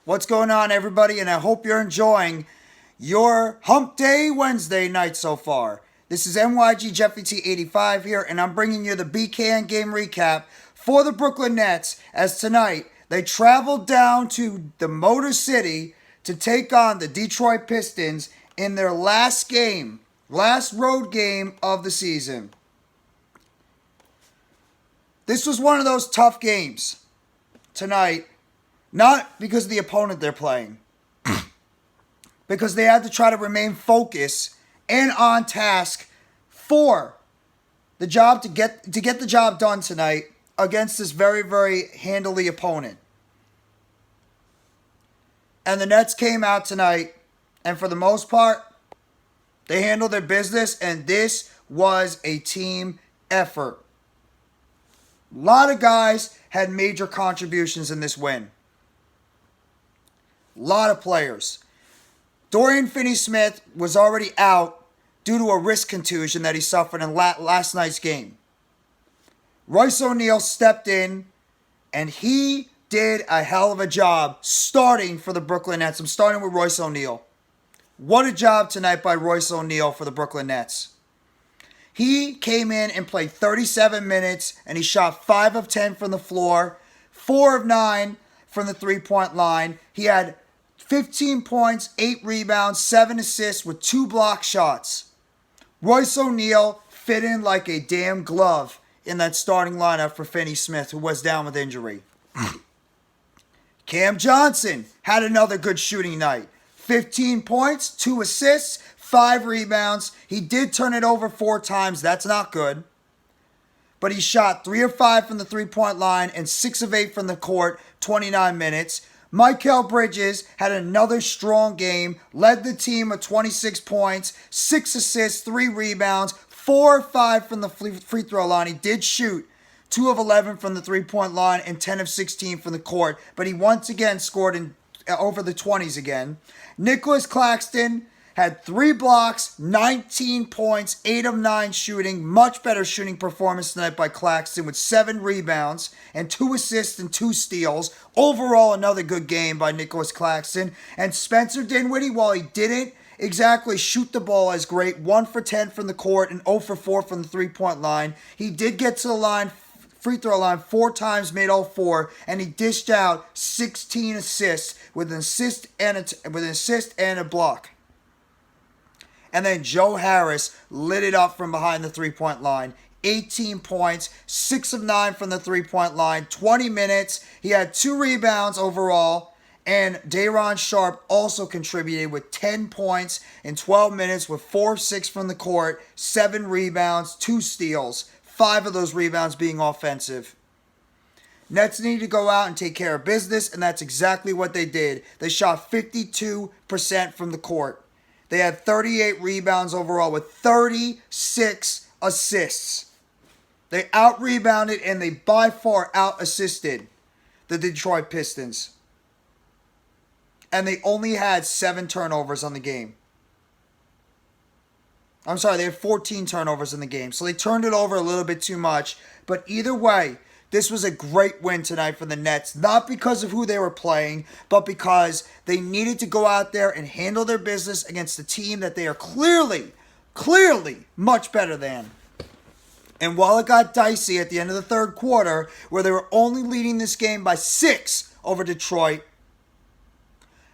What's going on, everybody? And I hope you're enjoying your Hump Day Wednesday night so far. This is NYG Jeffy T85 here, and I'm bringing you the BKN Game Recap for the Brooklyn Nets, as tonight they traveled down to the Motor City to take on the Detroit Pistons in their last road game of the season. This was one of those tough games tonight, not because of the opponent they're playing, because they had to try to remain focused and on task for the job to get the job done tonight against this very, very handily opponent. And the Nets came out tonight, and for the most part, they handled their business, and this was a team effort. A lot of guys had major contributions in this win. A lot of players. Dorian Finney-Smith was already out due to a wrist contusion that he suffered in last night's game. Royce O'Neal stepped in, and he did a hell of a job starting for the Brooklyn Nets. I'm starting with Royce O'Neal. What a job tonight by Royce O'Neal for the Brooklyn Nets. He came in and played 37 minutes, and he shot 5 of 10 from the floor, 4 of 9 from the three-point line. He had 15 points, 8 rebounds, 7 assists with 2 block shots. Royce O'Neal fit in like a damn glove in that starting lineup for Finney-Smith, who was down with injury. Cam Johnson had another good shooting night. 15 points, 2 assists, 5 rebounds. He did turn it over 4 times. That's not good. But he shot 3 of 5 from the three-point line and 6 of 8 from the court, 29 minutes. Mikal Bridges had another strong game, led the team with 26 points, 6 assists, 3 rebounds, 4 of 5 from the free throw line. He did shoot 2 of 11 from the three-point line and 10 of 16 from the court, but he once again scored over the 20s again. Nicolas Claxton had 3 blocks, 19 points, 8 of 9 shooting. Much better shooting performance tonight by Claxton with 7 rebounds and 2 assists and 2 steals. Overall, another good game by Nicolas Claxton. And Spencer Dinwiddie, while he didn't exactly shoot the ball as great, 1 for 10 from the court and 0 for 4 from the three-point line, he did get to the free throw line 4 times, made all 4, and he dished out 16 assists with an assist and a block. And then Joe Harris lit it up from behind the three-point line. 18 points, 6 of 9 from the three-point line, 20 minutes. He had 2 rebounds overall. And Day'Ron Sharpe also contributed with 10 points in 12 minutes with 4 of 6 from the court, 7 rebounds, 2 steals. 5 of those rebounds being offensive. Nets need to go out and take care of business, and that's exactly what they did. They shot 52% from the court. They had 38 rebounds overall with 36 assists. They out-rebounded and they by far out-assisted the Detroit Pistons. And they only had 7 turnovers on the game. I'm sorry, they had 14 turnovers in the game. So they turned it over a little bit too much. But either way, this was a great win tonight for the Nets. Not because of who they were playing, but because they needed to go out there and handle their business against a team that they are clearly much better than. And while it got dicey at the end of the third quarter, where they were only leading this game by 6 over Detroit,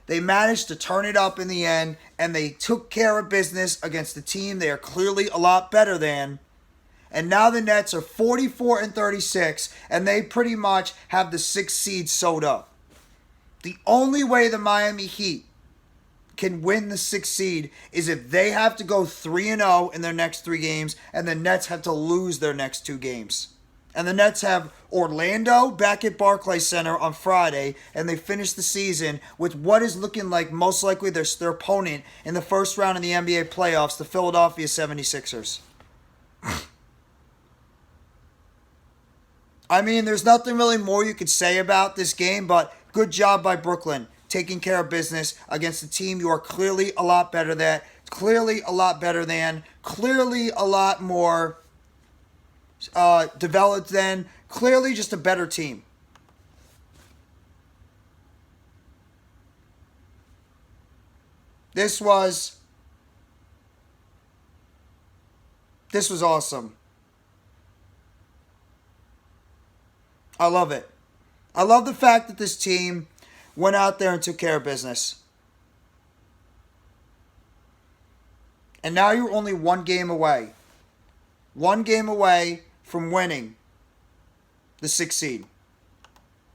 they managed to turn it up in the end, and they took care of business against the team they are clearly a lot better than. And now the Nets are 44-36, and they pretty much have the 6th seed sewed up. The only way the Miami Heat can win the 6th seed is if they have to go 3-0 in their next 3 games, and the Nets have to lose their next 2 games. And the Nets have Orlando back at Barclays Center on Friday, and they finish the season with what is looking like most likely their opponent in the first round of the NBA playoffs, the Philadelphia 76ers. I mean, there's nothing really more you could say about this game, but good job by Brooklyn taking care of business against a team you are clearly a lot better than, clearly a lot more developed than, clearly just a better team. This was awesome. I love it. I love the fact that this team went out there and took care of business. And now you're only one game away. One game away from winning the 6th seed.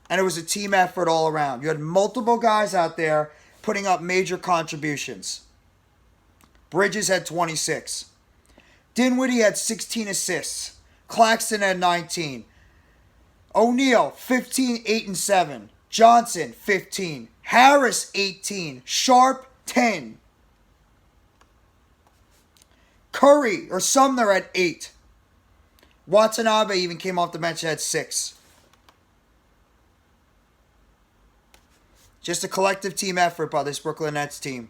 And it was a team effort all around. You had multiple guys out there putting up major contributions. Bridges had 26. Dinwiddie had 16 assists. Claxton had 19. O'Neal, 15, 8, and 7. Johnson, 15. Harris, 18. Sharpe, 10. Sumner at 8. Watanabe even came off the bench and had 6. Just a collective team effort by this Brooklyn Nets team.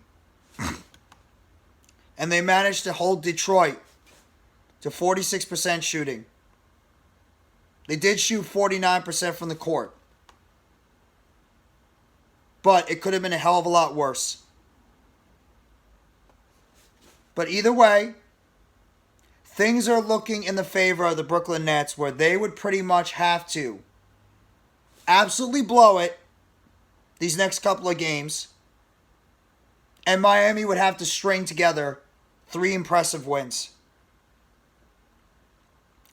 And they managed to hold Detroit to 46% shooting. They did shoot 49% from the court. But it could have been a hell of a lot worse. But either way, things are looking in the favor of the Brooklyn Nets, where they would pretty much have to absolutely blow it these next couple of games. And Miami would have to string together 3 impressive wins.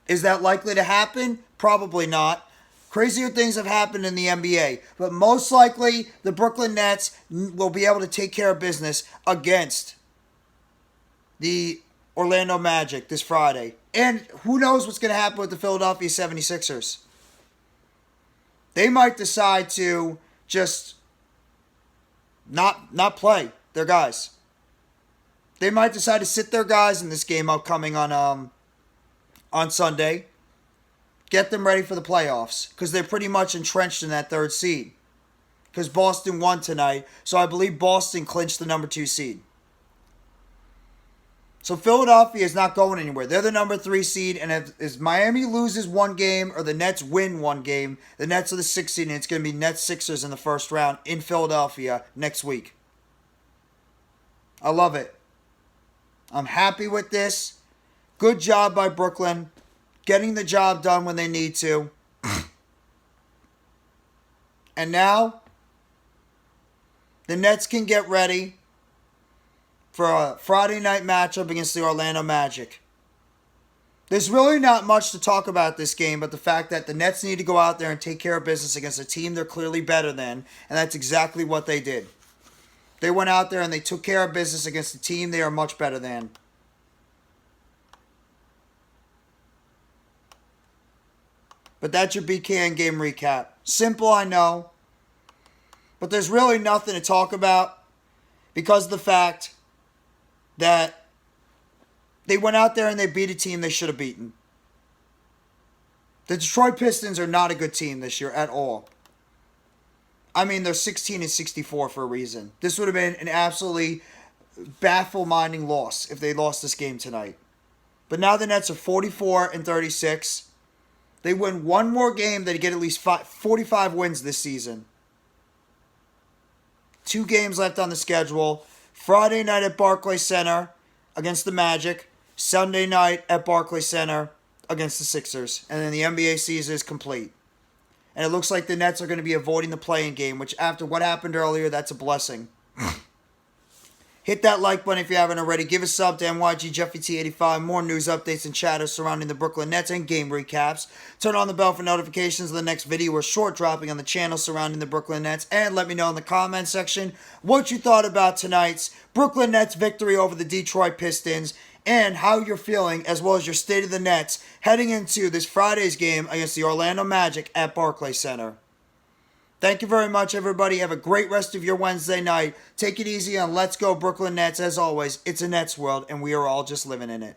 Is that likely to happen? Probably not. Crazier things have happened in the NBA. But most likely, the Brooklyn Nets will be able to take care of business against the Orlando Magic this Friday. And who knows what's going to happen with the Philadelphia 76ers. They might decide to just not play their guys. They might decide to sit their guys in this game upcoming on Sunday. Get them ready for the playoffs, because they're pretty much entrenched in that 3rd seed. Because Boston won tonight, so I believe Boston clinched the number 2 seed. So Philadelphia is not going anywhere. They're the number 3 seed, and if Miami loses one game or the Nets win one game, the Nets are the 6th seed, and it's going to be Nets Sixers in the first round in Philadelphia next week. I love it. I'm happy with this. Good job by Brooklyn. Getting the job done when they need to. And now, the Nets can get ready for a Friday night matchup against the Orlando Magic. There's really not much to talk about this game, but the fact that the Nets need to go out there and take care of business against a team they're clearly better than, and that's exactly what they did. They went out there and they took care of business against a team they are much better than. But that's your BKN Game Recap. Simple, I know. But there's really nothing to talk about because of the fact that they went out there and they beat a team they should have beaten. The Detroit Pistons are not a good team this year at all. I mean, they're 16-64 for a reason. This would have been an absolutely baffle-minding loss if they lost this game tonight. But now the Nets are 44-36. They win one more game, they get at least 45 wins this season. 2 games left on the schedule. Friday night at Barclays Center against the Magic. Sunday night at Barclays Center against the Sixers. And then the NBA season is complete. And it looks like the Nets are going to be avoiding the play-in game, which after what happened earlier, that's a blessing. Hit that like button if you haven't already. Give a sub to NYG Jeffy T85. More news, updates, and chatter surrounding the Brooklyn Nets and game recaps. Turn on the bell for notifications of the next video or short dropping on the channel surrounding the Brooklyn Nets. And let me know in the comment section what you thought about tonight's Brooklyn Nets victory over the Detroit Pistons and how you're feeling, as well as your state of the Nets heading into this Friday's game against the Orlando Magic at Barclays Center. Thank you very much, everybody. Have a great rest of your Wednesday night. Take it easy on Let's Go Brooklyn Nets. As always, it's a Nets world, and we are all just living in it.